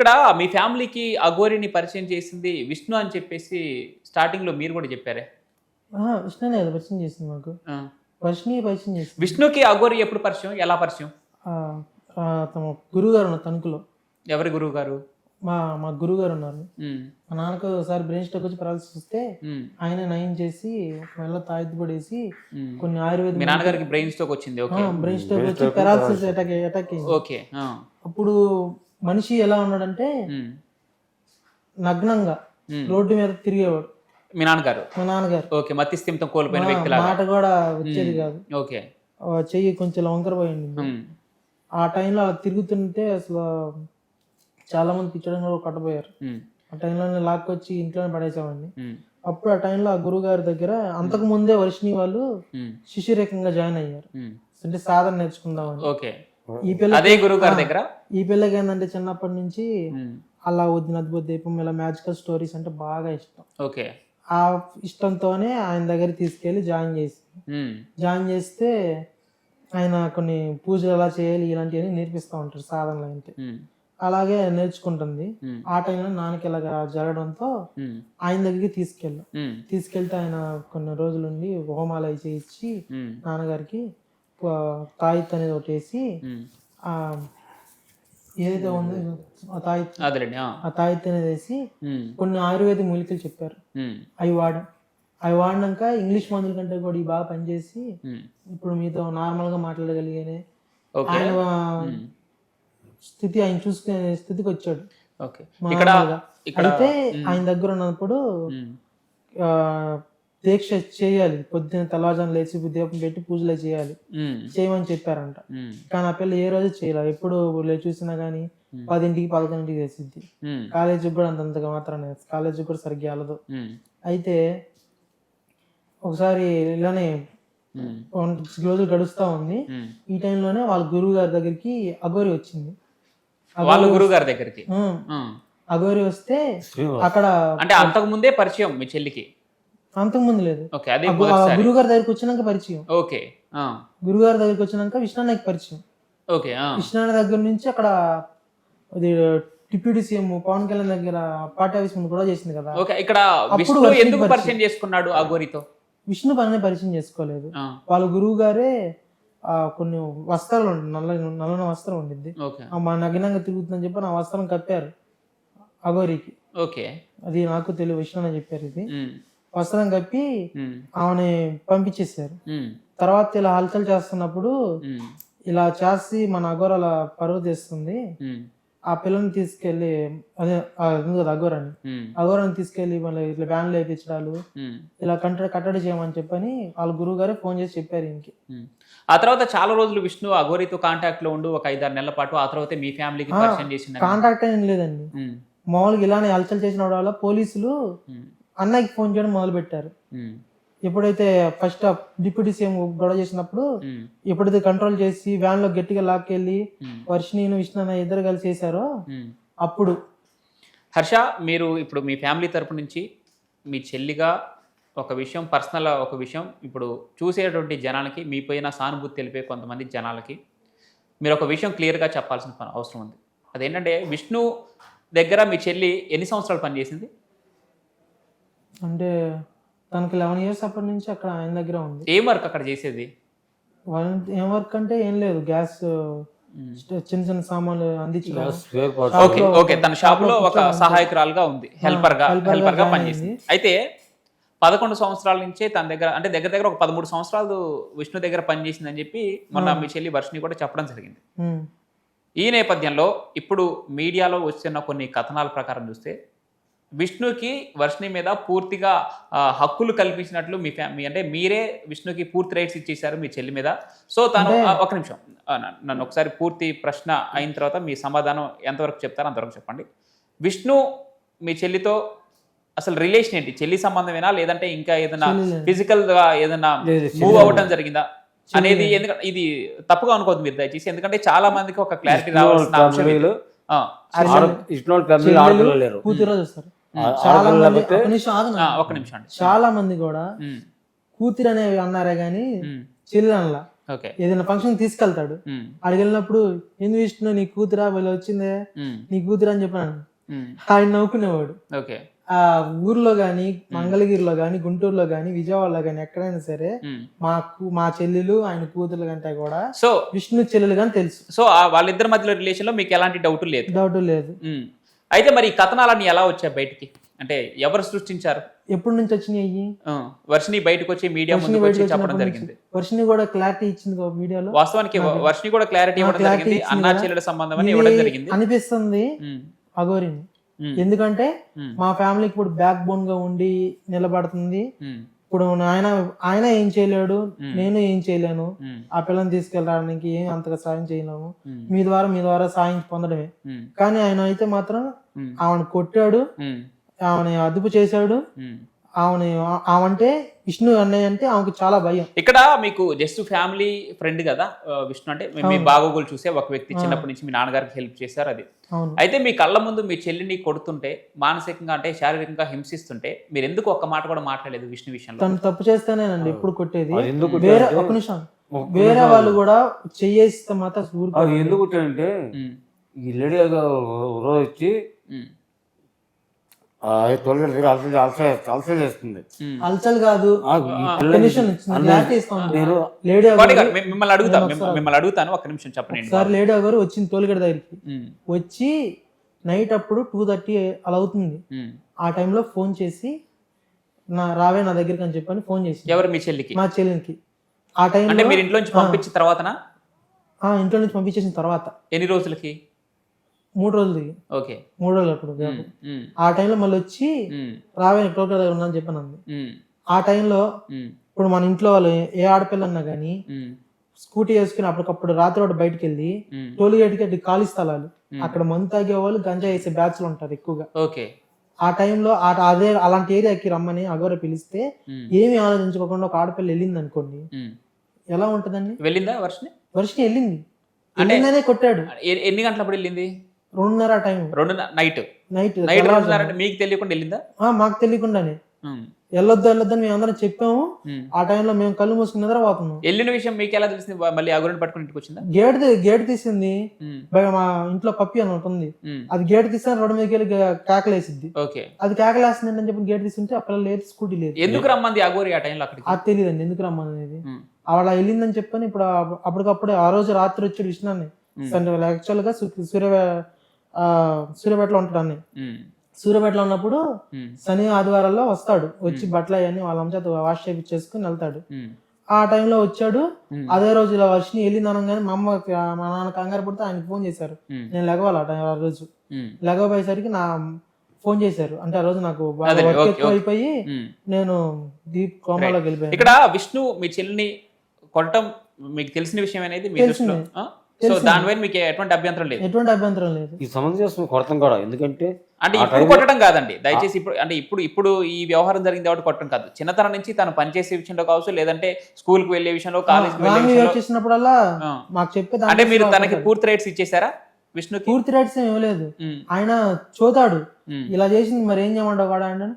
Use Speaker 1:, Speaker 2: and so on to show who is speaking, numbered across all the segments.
Speaker 1: ఇక్కడ మీ ఫ్యామిలీకి అఘోరిని పరిచయం చేసింది విష్ణు అని చెప్పేసి స్టార్టింగ్ లో మీరు కూడా చెప్పారే.
Speaker 2: విష్ణునే కదా పరిచయం చేసింది మాకు.
Speaker 1: ఆ.
Speaker 2: వర్షిని పరిచయం చేసింది.
Speaker 1: విష్ణుకి అఘోరి ఎప్పుడు పరిచయం, ఎలా పరిచయం?
Speaker 2: తమ గురువు గారు ఉన్నారు తణుకులో.
Speaker 1: ఎవరి గురువు గారు?
Speaker 2: మా గురువు గారు ఉన్నారు.
Speaker 1: ఉమ్,
Speaker 2: మా నాన్నకు ఒకసారి బ్రెయిన్ స్ట్రోక్ వచ్చి పెరాలసిస్ వస్తే
Speaker 1: ఉమ్,
Speaker 2: ఆయన నయం చేసి మెల్ల తాయితీ పడేసి
Speaker 1: ఉమ్.
Speaker 2: కొన్ని ఆయుర్వేద
Speaker 1: మీ నాన్నగారికి బ్రెయిన్ స్ట్రోక్ వచ్చింది. ఓకే
Speaker 2: బ్రెయిన్ స్ట్రోక్ వచ్చి పెరాలసిస్ అటాక్ అయింది.
Speaker 1: ఓకే. ఆ.
Speaker 2: అప్పుడు మనిషి ఎలా ఉన్నాడంటే
Speaker 1: ఉమ్,
Speaker 2: నగ్నంగా
Speaker 1: ఉమ్.
Speaker 2: రోడ్డు మీద తిరిగేవాడు
Speaker 1: మీ నాన్నగారు.
Speaker 2: మా నాన్నగారు.
Speaker 1: ఓకే, మతి స్థిమితం కోల్పోయిన వ్యక్తి లాగా.
Speaker 2: మాట కూడా వచ్చేది కాదు.
Speaker 1: ఓకే.
Speaker 2: చెయ్యి కొంచెం వంకరపోయింది.
Speaker 1: ఉమ్,
Speaker 2: ఆ టైంలో అలా తిరుగుతుంటే అసలు చాలా మంది పిచ్చడంగా కొట్టబోయారు.
Speaker 1: ఉమ్,
Speaker 2: ఆ టైంలో లాక్కొచ్చి ఇంట్లోనే పడేసామండి.
Speaker 1: ఉమ్,
Speaker 2: అప్పుడు ఆ టైంలో ఆ గురువు గారి దగ్గర అంతకు ముందే వర్షిని వాళ్ళు
Speaker 1: ఉమ్,
Speaker 2: శిష్యరేఖంగా జాయిన్ అయ్యారు.
Speaker 1: ఉమ్.
Speaker 2: అంటే సాధన నేర్చుకుందామని.
Speaker 1: ఓకే.
Speaker 2: ఈ పిల్ల
Speaker 1: అదే గురువు గారి దగ్గర.
Speaker 2: ఈ పిల్లకి ఏంటంటే చిన్నప్పటి నుంచి
Speaker 1: ఉమ్,
Speaker 2: అలా వద్దిన అద్భుత దీపం ఇలా మ్యాజికల్ స్టోరీస్ అంటే బాగా ఇష్టం.
Speaker 1: ఓకే.
Speaker 2: ఆ ఇష్టంతోనే ఆయన దగ్గర తీసుకెళ్ళి జాయిన్ చేసి
Speaker 1: ఉమ్,
Speaker 2: జాయిన్ చేస్తే ఆయన కొన్ని పూజలు ఎలా చేయాలి ఇలాంటివన్నీ నేర్పిస్తూ ఉంటారు సాధనలు అంటే.
Speaker 1: ఉమ్,
Speaker 2: అలాగే నేర్చుకుంటుంది.
Speaker 1: ఉమ్,
Speaker 2: ఆ టైంలో నాన్నకి ఇలాగ జరగడంతో
Speaker 1: ఉమ్,
Speaker 2: ఆయన దగ్గరికి
Speaker 1: ఉమ్,
Speaker 2: తీసుకెళ్తే ఆయన కొన్ని రోజులుండి హోమాలు అవి చేయించి
Speaker 1: ఉమ్,
Speaker 2: నాన్నగారికి తాయిత్ అనేది ఒకటి వేసి
Speaker 1: ఉమ్.
Speaker 2: ఆ ఏదైతే ఉందో ఆ తాయిత్
Speaker 1: అదేలేండి. ఆ.
Speaker 2: ఆ తాయిత్ అనేది వేసి
Speaker 1: ఉమ్,
Speaker 2: కొన్ని ఆయుర్వేద మూలికలు చెప్పారు.
Speaker 1: ఉమ్,
Speaker 2: అవి వాడినాక ఇంగ్లీష్ మందుల కంటే కూడా ఇవి బాగా పనిచేసి
Speaker 1: ఉమ్.
Speaker 2: ఇప్పుడు మీతో నార్మల్గా మాట్లాడగలిగానే
Speaker 1: ఓకే.
Speaker 2: ఆయన
Speaker 1: ఉమ్,
Speaker 2: స్థితి ఆయన చూసుకునే స్థితికి వచ్చాడు.
Speaker 1: ఓకే. ఇక్కడ
Speaker 2: మామూలుగా.
Speaker 1: ఇక్కడ
Speaker 2: అయితే ఆయన దగ్గర ఉన్నప్పుడు
Speaker 1: ఉమ్,
Speaker 2: ఆ, దీక్ష చేయాలి, పొద్దున్న తెల్లవారుజామున లేచి దీపం పెట్టి పూజలు చేయాలి,
Speaker 1: ఉమ్,
Speaker 2: చేయమని చెప్పారంట.
Speaker 1: ఉమ్,
Speaker 2: కానీ ఆ పిల్ల ఏ రోజు చేయలేదు. ఎప్పుడు చూసినా కానీ 10కి 11కి చేసిద్ది.
Speaker 1: ఉమ్,
Speaker 2: కాలేజీకి కూడా అంతంతగా మాత్రమే, కాలేజీకి కూడా సరిగ్గా వెళ్ళదు.
Speaker 1: ఉమ్,
Speaker 2: అయితే ఒకసారి ఇలానే
Speaker 1: ఉమ్,
Speaker 2: 6 రోజులు గడుస్తూ ఉంది.
Speaker 1: ఉమ్.
Speaker 2: ఈ టైంలోనే వాళ్ళ గురువు గారి దగ్గరికి అఘోరి వచ్చింది.
Speaker 1: వాళ్ళ గురువు గారి దగ్గరికి.
Speaker 2: ఉమ్,
Speaker 1: ఉమ్.
Speaker 2: అఘోరి వస్తే అక్కడ
Speaker 1: అంటే అంతకు ముందే పరిచయం మీ చెల్లికి?
Speaker 2: అంతకుముందు లేదు.
Speaker 1: ఓకే. అది
Speaker 2: గురువు గారి దగ్గరికి వచ్చినాక పరిచయం.
Speaker 1: ఓకే. ఆ.
Speaker 2: గురువు గారి దగ్గరికి వచ్చినాక విష్ణాన్నకి పరిచయం.
Speaker 1: ఓకే. ఆ.
Speaker 2: విష్ణాన్న దగ్గర నుంచి అక్కడ అది డిప్యూటీ సీఎం పవన్ కళ్యాణ్ దగ్గర పార్టీ ఆఫీస్ ముందు కూడా చేసింది కదా.
Speaker 1: ఓకే. ఇక్కడ
Speaker 2: అప్పుడు
Speaker 1: విష్ణు
Speaker 2: వర్షిని
Speaker 1: ఎందుకు
Speaker 2: పరిచయం.
Speaker 1: పరిచయం చేసుకున్నాడు ఆ గోరితో?
Speaker 2: విష్ణు పని పరిచయం చేసుకోలేదు.
Speaker 1: ఆ.
Speaker 2: వాళ్ళ గురువు గారే కొన్ని వస్త్రాలు ఉండి నల్లని వస్త్రం ఉండిద్ది.
Speaker 1: ఓకే.
Speaker 2: మా నగ్నంగా తిరుగుతుందని చెప్పి నా వస్త్రం కప్పారు అఘోరికి.
Speaker 1: ఓకే.
Speaker 2: అది నాకు తెలియదు, విష్ణు అని చెప్పారు. ఇది
Speaker 1: ఉమ్,
Speaker 2: వస్త్రం కప్పి
Speaker 1: ఉమ్,
Speaker 2: ఆమెని పంపించేశారు.
Speaker 1: ఉమ్,
Speaker 2: తర్వాత ఇలా హల్చల్ చేస్తున్నప్పుడు
Speaker 1: ఉమ్,
Speaker 2: ఇలా చేసి మన అఘోర అలా పరువు తీస్తుంది.
Speaker 1: ఉమ్,
Speaker 2: ఆ పిల్లని తీసుకెళ్లి అదే ఉంది కదా అఘోరాన్ని,
Speaker 1: ఉమ్,
Speaker 2: అఘోరాన్ని తీసుకెళ్లి మళ్ళీ ఇట్లా వ్యాన్లు వేయించడాలు
Speaker 1: ఉమ్,
Speaker 2: ఇలా కట్టడి చేయమని చెప్పని వాళ్ళ గురువు గారే ఫోన్ చేసి చెప్పారు ఈయనకి.
Speaker 1: ఉమ్. ఆ తర్వాత చాలా రోజులు విష్ణు అఘోరితో కాంటాక్ట్ లో ఉండు, ఒక 5-6 నెలల పాటు. ఆ తర్వాత మీ ఫ్యామిలీకి పరిచయం చేసింది.
Speaker 2: కాంటాక్ట్ ఏం లేదండి. మామూలుగా ఇలానే హల్చల్ చేసిన వల్ల పోలీసులు అన్నయ్యకి ఫోన్ చేయడం మొదలు పెట్టారు. ఎప్పుడైతే ఫస్ట్ డిప్యూటీ సీఎం గొడవ చేసినప్పుడు ఎప్పుడైతే కంట్రోల్ చేసి వ్యాన్ లో గట్టిగా లాక్కెళ్ళి వర్షిని విష్ణు అన్న ఇద్దరు కలిసి చేశారో అప్పుడు.
Speaker 1: హర్ష, మీరు ఇప్పుడు మీ ఫ్యామిలీ తరపు నుంచి మీ చెల్లిగా ఒక విషయం, పర్సనల్ ఒక విషయం, ఇప్పుడు చూసేటువంటి జనాలకి మీ పైన సానుభూతి తెలిపే కొంతమంది జనాలకి మీరు ఒక విషయం క్లియర్గా చెప్పాల్సిన అవసరం ఉంది. అదేంటంటే విష్ణు దగ్గర మీ చెల్లి ఎన్ని సంవత్సరాలు పనిచేసింది?
Speaker 2: అంటే తనకి 11 years అప్పటి నుంచి అక్కడ ఆయన దగ్గర ఉంది.
Speaker 1: ఏం వర్క్ అక్కడ చేసేది?
Speaker 2: ఏం వర్క్ అంటే ఏం లేదు, గ్యాస్ చిన్న చిన్న సామాన్లు అందించడం.
Speaker 1: ఓకే. ఓకే. తన షాప్ లో ఒక సహాయకురాలుగా ఉంది, హెల్పర్ గా పనిచేసింది. అయితే 11 సంవత్సరాల నుంచే తన దగ్గర, అంటే దగ్గర దగ్గర ఒక 13 సంవత్సరాలు విష్ణు దగ్గర పనిచేసిందని చెప్పి మొన్న మీ చెల్లి వర్షిని కూడా చెప్పడం జరిగింది. ఈ నేపథ్యంలో ఇప్పుడు మీడియాలో వస్తున్న కొన్ని కథనాల ప్రకారం చూస్తే విష్ణుకి వర్షిని మీద పూర్తిగా హక్కులు కల్పించినట్లు మీ అంటే మీరే విష్ణుకి పూర్తి రైట్స్ ఇచ్చేసారు మీ చెల్లి మీద. సో తను ఒక నిమిషం, నన్ను ఒకసారి పూర్తి ప్రశ్న అయిన తర్వాత మీ సమాధానం ఎంతవరకు చెప్తారో అంతవరకు చెప్పండి. విష్ణు మీ చెల్లితో అసలు రిలేషన్ ఏంటి? చెల్లి సంబంధమేనా, లేదంటే ఇంకా ఏదైనా ఫిజికల్ గా ఏదైనా మూవ్ అవ్వడం జరిగిందా అనేది? ఎందుకంటే ఇది తప్పుగా అనుకోవద్దు మీరు దయచేసి, ఎందుకంటే చాలా మందికి ఒక క్లారిటీ రావాల్సిన అంశం ఇది.
Speaker 2: కూతురు వస్తారు చాలా మంది.
Speaker 1: ఒక నిమిషం అండి.
Speaker 2: చాలా మంది కూడా కూతురు అనేవి అన్నారే గాని చెల్లి అనలా.
Speaker 1: ఓకే.
Speaker 2: ఏదైనా ఫంక్షన్ తీసుకెళ్తాడు. అక్కడికి వెళ్ళినప్పుడు ఎందుకు విష్ణు నీ కూతురా వీళ్ళు వచ్చిందే నీ కూతురా అని చెప్పాను. ఆయన నవ్వుకునేవాడు.
Speaker 1: ఓకే.
Speaker 2: ఆ ఊర్లో గాని, మంగళగిరిలో గాని, గుంటూరులో గాని, విజయవాడలో గాని ఎక్కడైనా సరే మా చెల్లెలు ఆయన కూతురు కంటే కూడా
Speaker 1: సో
Speaker 2: విష్ణు చెల్లెలు గాని తెలుసు.
Speaker 1: సో వాళ్ళిద్దరి మధ్యలో రిలేషన్ లో మీకు ఎలాంటి డౌట్ లేదు?
Speaker 2: డౌట్ లేదు.
Speaker 1: అయితే మరి ఈ కథనాలన్నీ ఎలా వచ్చాయి బయటికి? అంటే ఎవరు సృష్టించారు?
Speaker 2: ఎప్పటి నుంచి వచ్చినాయి?
Speaker 1: వర్షిని బయటకు వచ్చి మీడియా ముందుకు వచ్చి చెప్పడం జరిగింది.
Speaker 2: వర్షిని కూడా క్లారిటీ ఇచ్చింది వీడియోలో.
Speaker 1: వాస్తవానికి వర్షిని కూడా క్లారిటీ ఇవ్వడం జరిగింది. అన్నా చెల్లెల సంబంధం అని ఇవ్వడం జరిగింది
Speaker 2: అనిపిస్తుంది అఘోరిని. ఎందుకంటే మా ఫ్యామిలీకి ఇప్పుడు బ్యాక్ బోన్ గా ఉండి నిలబడుతుంది. ఇప్పుడు ఆయన ఏం చేయలేడు, నేను ఏం చేయలేను. ఆ పిల్లని తీసుకెళ్ళడానికి ఏం అంతగా సాయం చేయలేము. మీ ద్వారా సాయం పొందడమే. కానీ ఆయన అయితే మాత్రం ఆమెను కొట్టాడు, ఆమెని అదుపు చేశాడు. ఆమంటే విష్ణు అన్నయ్య అంటే ఆమెకు చాలా భయం.
Speaker 1: ఇక్కడ మీకు జస్ట్ ఫ్యామిలీ ఫ్రెండ్ కదా విష్ణు అంటే, మీ బాగోగులు చూసే ఒక వ్యక్తి. చిన్నప్పటి నుంచి మీ నాన్నగారికి హెల్ప్ చేశారు అది. అయితే మీ కళ్ళ ముందు మీ చెల్లిని కొడుతుంటే, మానసికంగా అంటే శారీరకంగా హింసిస్తుంటే మీరు ఎందుకు ఒక్క మాట కూడా మాట్లాడలేదు విష్ణు విషయంలో?
Speaker 2: తను తప్పు చేస్తేనేనండి ఎప్పుడు కొట్టేది. వేరే ఒక నిమిషం, వేరే వాళ్ళు కూడా చెయ్యేస్తే మాత్రం
Speaker 3: ఎందుకు అంటే ఈ లేడీ రోజు వచ్చి
Speaker 2: అల్చల్ కాదు
Speaker 1: మిమ్మల్ని అడుగుతాను ఒక్క నిమిషం చెప్పండి.
Speaker 2: సార్ లేడీ గారు వచ్చింది టోల్గేట్ దగ్గరికి. వచ్చి నైట్ అప్పుడు 2:30 అలా అవుతుంది. ఆ టైంలో ఫోన్ చేసి రావే నా దగ్గరికి అని చెప్పని ఫోన్ చేసి.
Speaker 1: ఎవరు? మీ చెల్లికి?
Speaker 2: మా చెల్లికి. ఆ టైం
Speaker 1: అంటే మీరు ఇంట్లో నుంచి పంపించిన తర్వాతనా?
Speaker 2: ఇంట్లో నుంచి పంపించేసిన తర్వాత.
Speaker 1: ఎన్ని రోజులకి?
Speaker 2: 3 రోజులకి.
Speaker 1: ఓకే.
Speaker 2: 3 రోజులు అప్పుడు. ఆ టైంలో మళ్ళీ వచ్చి రావే టోల్గేట్ దగ్గర ఉన్నా అని చెప్పాను అంది. ఆ టైంలో ఇప్పుడు మన ఇంట్లో వాళ్ళు ఏ ఆడపిల్ల అన్నా గానీ స్కూటీ వేసుకుని అప్పటికప్పుడు రాత్రి ఒకటి బయటకు వెళ్ళి టోల్గేట్కి ఖాళీ స్థలాలు అక్కడ మందు తాగే వాళ్ళు, గంజా వేసే బ్యాచ్లు ఉంటారు ఎక్కువగా.
Speaker 1: ఓకే.
Speaker 2: ఆ టైంలో అదే అలాంటి ఏరియాకి రమ్మని అఘోర పిలిస్తే ఏమి ఆలోచించుకోకుండా ఒక ఆడపిల్ల వెళ్ళింది అనుకోండి, ఎలా ఉంటదండి?
Speaker 1: వెళ్ళిందా వర్షిని?
Speaker 2: వర్షిని వెళ్ళిందనే కొట్టాడు.
Speaker 1: ఎన్ని గంటలప్పుడు వెళ్ళింది?
Speaker 2: 2:30 టైం.
Speaker 1: నైట్
Speaker 2: నైట్
Speaker 1: 2:30 మీకు తెలియకుండా వెళ్ళిందా?
Speaker 2: మాకు తెలియకుండానే. వెళ్ళొద్దని మేము అందరం చెప్పాము. ఆ టైంలో మేము కళ్ళు మూసుకుని నిద్రపోతున్నాం.
Speaker 1: వెళ్ళిన విషయం మీకు ఎలా తెలిసింది? మళ్ళీ అఘోరిని పట్టుకుని ఇంటికి వచ్చిందా?
Speaker 2: గేట్ తీసింది. మా ఇంట్లో పప్పి అని ఉంటుంది. అది గేట్ తీస్తే రోడ్డు మీదకి వెళ్ళి కేకలేసిద్ది. అది కేకలేస్తుంది అని చెప్పి గేట్ తీసుకుంటే ఆ పిల్లలు లేదు, స్కూటీ లేదు.
Speaker 1: ఎందుకు రమ్మంది అఘోరి ఆ టైంలో అక్కడికి?
Speaker 2: అది తెలియదండి ఎందుకు రమ్మని అనేది. అలా వెళ్ళిందని చెప్పని ఇప్పుడు అప్పటికప్పుడే ఆ రోజు రాత్రి వచ్చాడు విష్ణుని. యాక్చువల్ గా సూర్యాపేటలో ఉంటాడు. సూర్యాపేటలో ఉన్నప్పుడు శని ఆదివారాల్లో వస్తాడు. వచ్చి బట్టలు అవన్నీ వాళ్ళ అమ్మ చేత వాష్ చేపించేసుకుని వెళ్తాడు. ఆ టైంలో వచ్చాడు. అదే రోజు ఇలా వర్షిని వెళ్ళింది అనగానే మా నాన్న కంగారు పడితే ఆయనకి ఫోన్ చేశారు. నేను లెగవాలి ఆ రోజు. లెగపోయేసరికి ఫోన్ చేశారు. అంటే ఆ రోజు నాకు ఎక్కువ అయిపోయి నేను దీప్ కోమాలోకి వెళ్ళిపోయాను.
Speaker 1: ఇక్కడ విష్ణు మీ చెల్లిని కొట్టడం మీకు తెలిసిన విషయం అనేది మీ దృష్టిలో, సో దానిపైన మీకు ఎటువంటి అభ్యంతరం లేదు?
Speaker 2: ఎటువంటి అభ్యంతరం లేదు.
Speaker 3: ఈ సంబంధం కొడతాం కూడా. ఎందుకంటే
Speaker 1: అంటే ఇప్పుడు కొట్టడం కాదండి దయచేసి. ఇప్పుడు ఈ వ్యవహారం జరిగింది కాబట్టి కొట్టడం కాదు. చిన్నతనం నుంచి తను పనిచేసే విషయంలో కావచ్చు, లేదంటే స్కూల్ కి వెళ్ళే విషయంలో, కాలేజ్కి వెళ్ళే
Speaker 2: విషయంలో మాకు చెప్పే.
Speaker 1: అంటే మీరు తనకి పూర్తి రైట్స్ ఇచ్చేసారా విష్ణుకి?
Speaker 2: పూర్తి రైట్స్ ఏం ఇవ్వలేదు. ఆయన చూతాడు ఇలా చేసింది మరి ఏం చేయమంటావు కూడా అంటే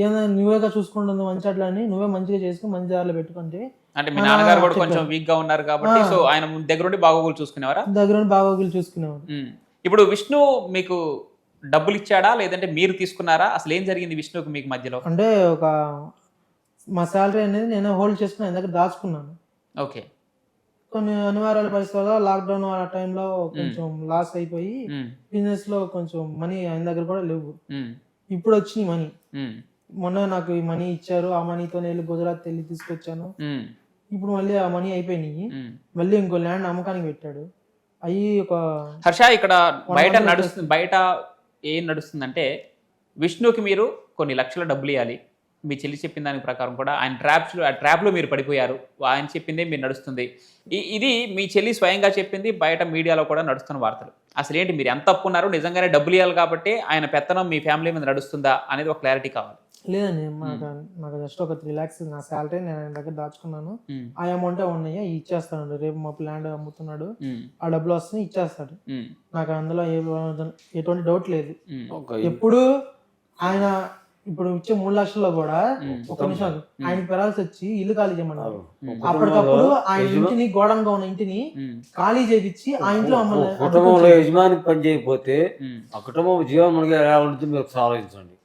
Speaker 2: ఏదైనా నువ్వేగా చూసుకుంటుంది మంచి అట్లా అని నువ్వే మంచిగా చేసుకుని మంచి దారిలో పెట్టుకుంటే.
Speaker 1: అంటే మీ నాన్నగారు కూడా కొంచెం వీక్ గా ఉన్నారు కాబట్టి సో ఆయన దగ్గరుండి బాగోగులు చూసుకునేవారా?
Speaker 2: దగ్గరుండి బాగోగులు చూసుకునేవారు.
Speaker 1: ఇప్పుడు విష్ణు మీకు డబ్బులు ఇచ్చాడా లేదంటే మీరు తీసుకున్నారా? అసలు ఏం జరిగింది విష్ణుకి మీకు మధ్యలో?
Speaker 2: అంటే మా శాలరీ అనేది నేను హోల్డ్ చేసుకుని ఆయన దగ్గర దాచుకున్నాను.
Speaker 1: ఓకే.
Speaker 2: కొన్ని అనివార్యాల పరిస్థితుల్లో లాక్డౌన్ ఆ టైంలో కొంచెం లాస్ అయిపోయి బిజినెస్ లో కొంచెం మనీ ఆయన దగ్గర కూడా లేవు. ఇప్పుడు వచ్చినాయి మనీ. మొన్న నాకు ఈ మనీ ఇచ్చారు. ఆ మనీతో నేను గుజరాత్ వెళ్ళి తీసుకొచ్చాను. ఇప్పుడు మళ్ళీ ఆ మనీ అయిపోయినాయి. మళ్ళీ ఇంకో ల్యాండ్ అమ్మకానికి పెట్టాడు. అయ్యి
Speaker 1: హర్ష ఇక్కడ బయట ఏం నడుస్తుందంటే విష్ణుకి మీరు కొన్ని లక్షల డబ్బులు ఇవ్వాలి. మీ చెల్లి చెప్పిన దాని ప్రకారం కూడా ఆయన ట్రాప్లో మీరు పడిపోయారు. ఆయన చెప్పిందే మీరు నడుస్తుంది. ఇది మీ చెల్లి స్వయంగా చెప్పింది. బయట మీడియాలో కూడా నడుస్తున్న వార్తలు. అసలు ఏంటి, మీరు ఎంత తప్పున్నారు? నిజంగానే డబ్బులు ఇవ్వాలి కాబట్టి ఆయన పెత్తనం మీ ఫ్యామిలీ మీద నడుస్తుందా అనేది ఒక క్లారిటీ కావాలి.
Speaker 2: లేదండి, నాకు జస్ట్ ఒక 3 lakhs నా శాలరీ నేను ఆయన దగ్గర దాచుకున్నాను. ఆ అమౌంట్ ఉన్నాయా ఇచ్చేస్తాడు. రేపు మా ల్యాండ్ అమ్ముతున్నాడు, ఆ డబ్బులు వస్తే ఇచ్చేస్తాడు. నాకు అందులో ఎటువంటి డౌట్ లేదు. ఎప్పుడు ఆయన ఇప్పుడు ఇచ్చే 3 లక్షల్లో కూడా ఒక నిమిషం ఆయన పెరాల్సి వచ్చి ఇల్లు ఖాళీ చేయమన్నారు.
Speaker 3: కుటుంబంలో
Speaker 2: అప్పటికప్పుడు ఆయన ఇంటిని గోడంగా ఉన్న ఇంటిని ఖాళీ చేయించి ఆ ఇంట్లో మమ్మల్ని
Speaker 3: కుటుంబంలో యజమాని పని చేయకపోతే ఆ కుటుంబం జీవనం ఎలా ఉంటుంది మీరు ఆలోచించండి.